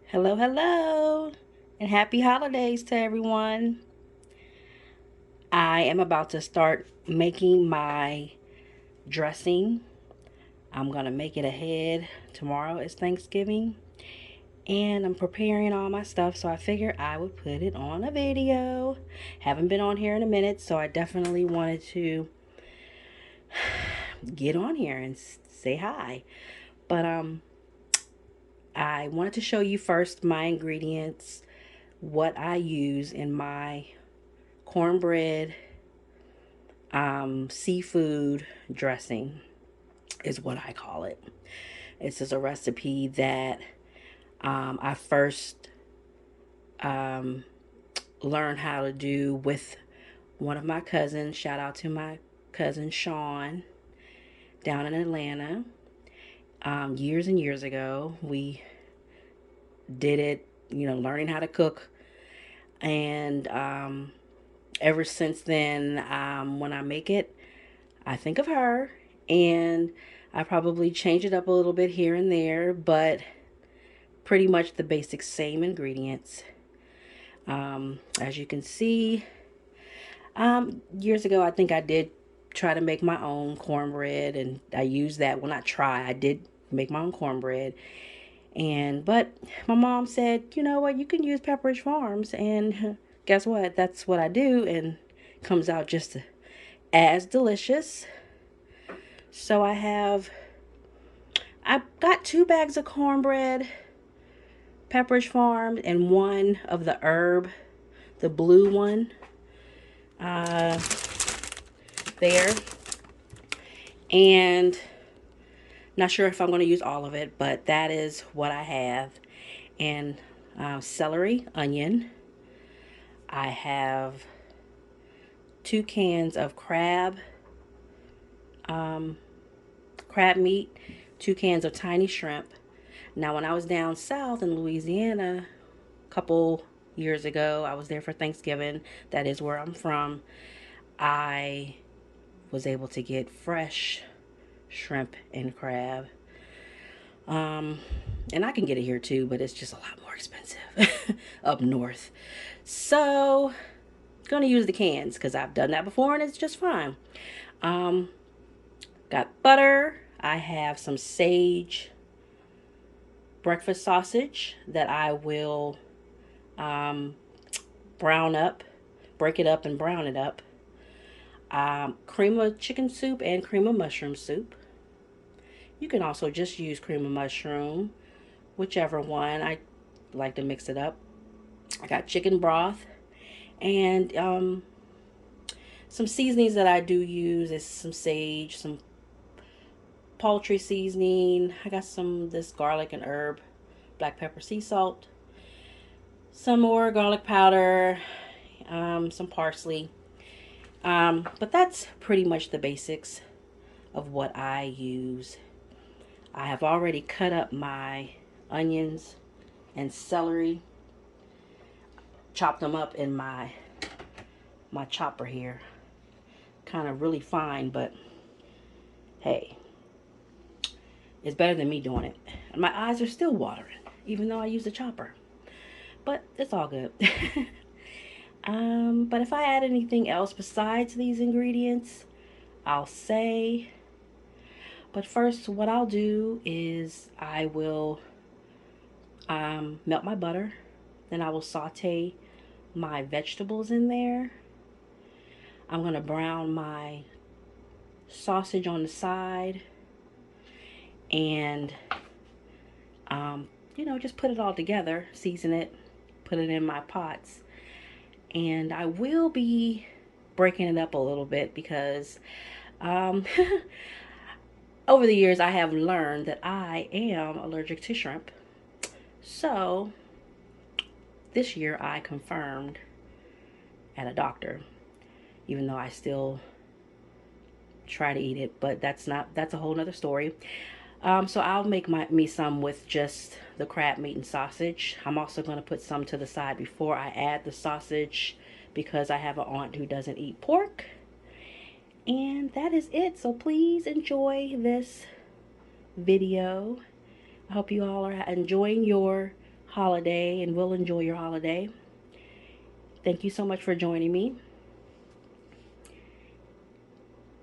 Hello, hello, and happy holidays to everyone. I am about to start making my dressing. I'm going to make it ahead. Tomorrow is Thanksgiving, and I'm preparing all my stuff, so I figured I would put it on a video. Haven't been on here in a minute, so I definitely wanted to get on here and say hi. But I wanted to show you first my ingredients, what I use in my cornbread seafood dressing is what I call it. This is a recipe that I first um, learned how to do with one of my cousins. Shout out to my cousin Sean down in Atlanta. Years and years ago, we did it, learning how to cook. And ever since then, when I make it, I think of her, and I probably change it up a little bit here and there, but pretty much the basic same ingredients. As you can see, years ago, I think I did try to make my own cornbread, and I used that. Well, not try, I did make my own cornbread. But my mom said, you know what, you can use Pepperidge Farms, and guess what? That's what I do, and comes out just as delicious. So I got 2 bags of cornbread, Pepperidge Farm, and one of the herb, the blue one, uh, there. And not sure if I'm going to use all of it, but that is what I have. And celery, onion. I have 2 cans of um, crab meat, 2 cans of tiny shrimp. Now, when I was down south in Louisiana a couple years ago, I was there for Thanksgiving. That is where I'm from. I was able to get fresh shrimp and crab. Um, and I can get it here too, but it's just a lot more expensive up north. So, gonna use the cans because I've done that before and it's just fine. Um, got butter. I have some sage breakfast sausage that I will um, brown up, break it up and brown it up. Cream of chicken soup and cream of mushroom soup. You can also just use cream of mushroom, whichever one. I like to mix it up. I got chicken broth and some seasonings that I do use is some sage, some poultry seasoning. I got some this garlic and herb, black pepper, sea salt, some more garlic powder, some parsley. But that's pretty much the basics of what I use. I have already cut up my onions and celery, chopped them up in my chopper here. Kind of really fine, but hey, it's better than me doing it. And my eyes are still watering, even though I use a chopper. But it's all good. But if I add anything else besides these ingredients, I'll say. But first, what I'll do is I will melt my butter. Then I will saute my vegetables in there. I'm going to brown my sausage on the side. And, just put it all together, season it, put it in my pots. And I will be breaking it up a little bit because over the years I have learned that I am allergic to shrimp. So this year I confirmed at a doctor, even though I still try to eat it, but that's a whole nother story. So I'll make me some with just the crab meat and sausage. I'm also going to put some to the side before I add the sausage because I have an aunt who doesn't eat pork. And that is it. So please enjoy this video. I hope you all are enjoying your holiday and will enjoy your holiday. Thank you so much for joining me.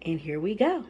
And here we go.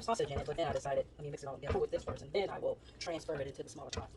Sausage in it, but then I decided, let me mix it all together with this first, and then I will transfer it into the smaller pot.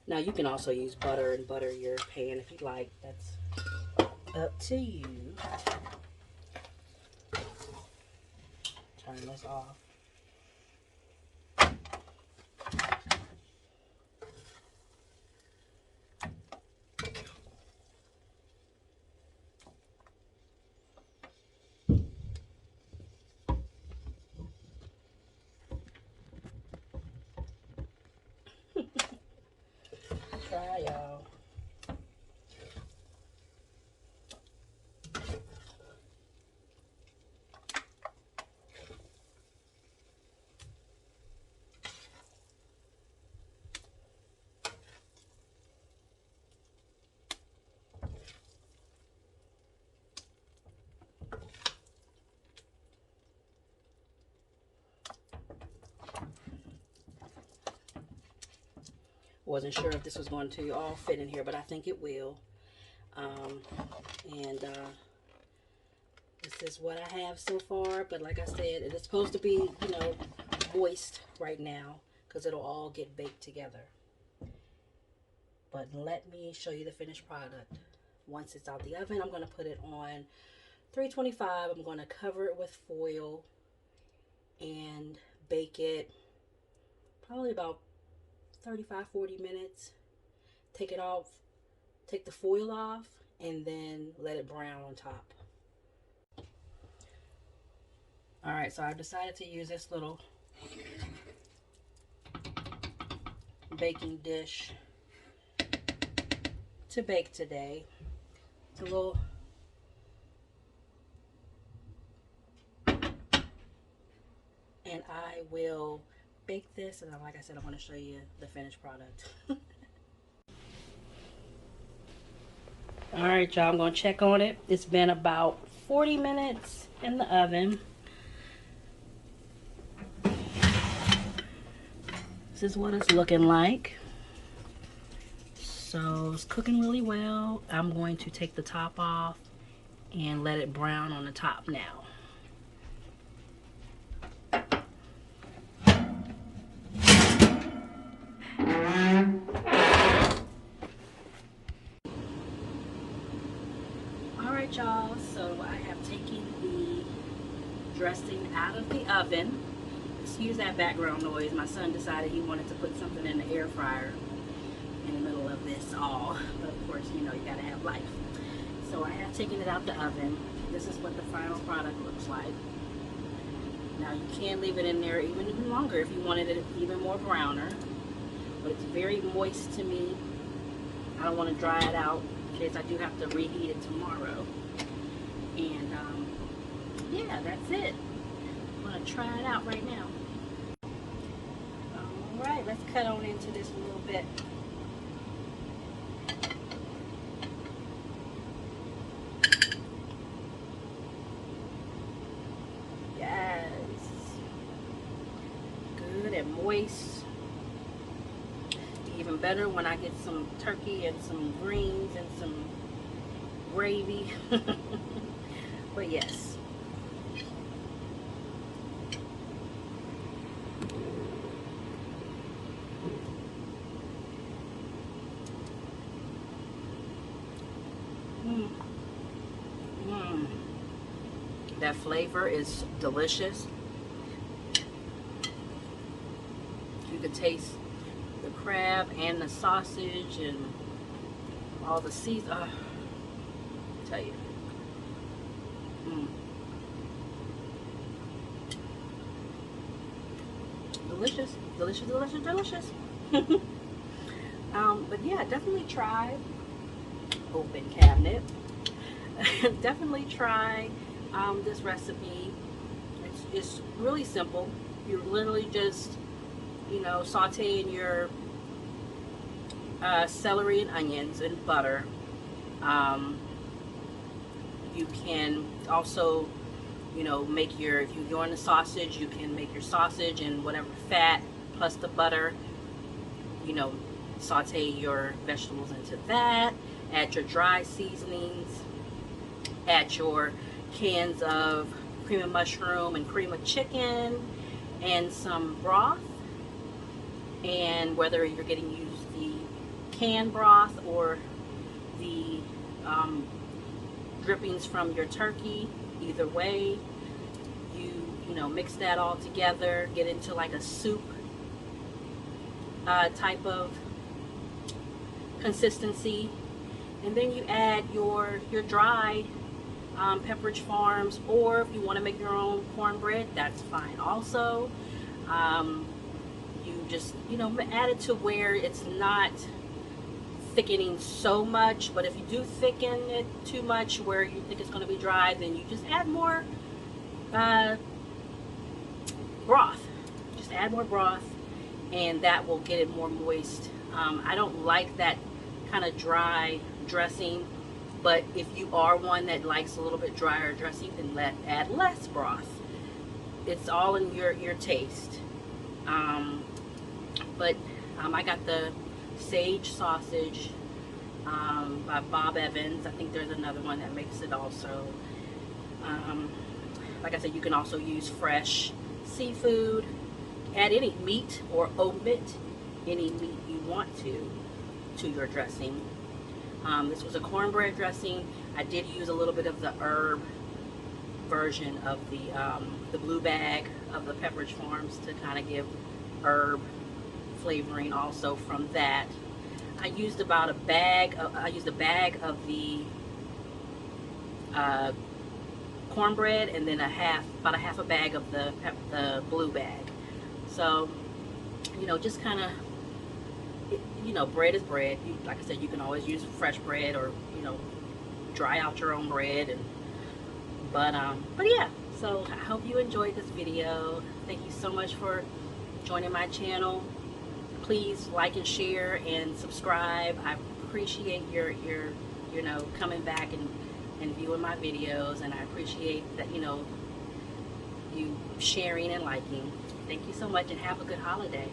Now you can also use butter and butter your pan if you like. That's up to you. Turn this off. Try, y'all. Wasn't sure if this was going to all fit in here, but I think it will. And this is what I have so far. But like I said, it is supposed to be, moist right now because it'll all get baked together. But let me show you the finished product. Once it's out the oven, I'm going to put it on 325. I'm going to cover it with foil and bake it probably about 35-40 minutes. Take it off, take the foil off, and then let it brown on top. Alright, so I've decided to use this little baking dish to bake today. It's a little and I will bake this, and then, like I said, I'm going to show you the finished product. Alright, y'all, I'm going to check on it. It's been about 40 minutes in the oven. This is what it's looking like. So it's cooking really well. I'm going to take the top off and let it brown on the top now. Alright, y'all, so I have taken the dressing out of the oven. Excuse that background noise. My son decided he wanted to put something in the air fryer in the middle of this all. But of course, you gotta have life. So I have taken it out the oven. This is what the final product looks like. Now you can leave it in there even longer if you wanted it even more browner. But it's very moist to me. I don't want to dry it out in case I do have to reheat it tomorrow. And yeah, that's it. I'm going to try it out right now. Alright, let's cut on into this a little bit. Yes. Good and moist. Even better when I get some turkey and some greens and some gravy. But yes. That flavor is delicious. You can taste the crab and the sausage and all the seasoning. I'll tell you. Delicious, delicious, delicious, delicious. But yeah, definitely try open cabinet. Definitely try this recipe. It's really simple. You're literally just sauteing your celery and onions and butter. You can also make your, if you're doing the sausage, you can make your sausage and whatever fat plus the butter, saute your vegetables into that. Add your dry seasonings. Add your cans of cream of mushroom and cream of chicken and some broth. And whether you're getting used the canned broth or the drippings from your turkey. Either way, you know, mix that all together, get into like a soup type of consistency, and then you add your dry Pepperidge Farms, or if you want to make your own cornbread, that's fine also. You just, you know, add it to where it's not thickening so much, but if you do thicken it too much where you think it's going to be dry, then you just add more broth. Just add more broth, and that will get it more moist. I don't like that kind of dry dressing, but if you are one that likes a little bit drier dressing, then add less broth. It's all in your taste. But I got the sage sausage by Bob Evans. I think there's another one that makes it also. Like I said, you can also use fresh seafood. Add any meat or omit any meat you want to your dressing. This was a cornbread dressing. I did use a little bit of the herb version of the blue bag of the Pepperidge Farms to kind of give herb flavoring also from that. I used about a bag of the cornbread, and then about a half a bag of the blue bag. So, you know, just kind of, you know, bread is bread. Like I said, you can always use fresh bread, or, you know, dry out your own bread. And but yeah. So I hope you enjoyed this video. Thank you so much for joining my channel. Please like and share and subscribe. I appreciate your you know, coming back and viewing my videos, and I appreciate that, you know, you sharing and liking. Thank you so much, and have a good holiday.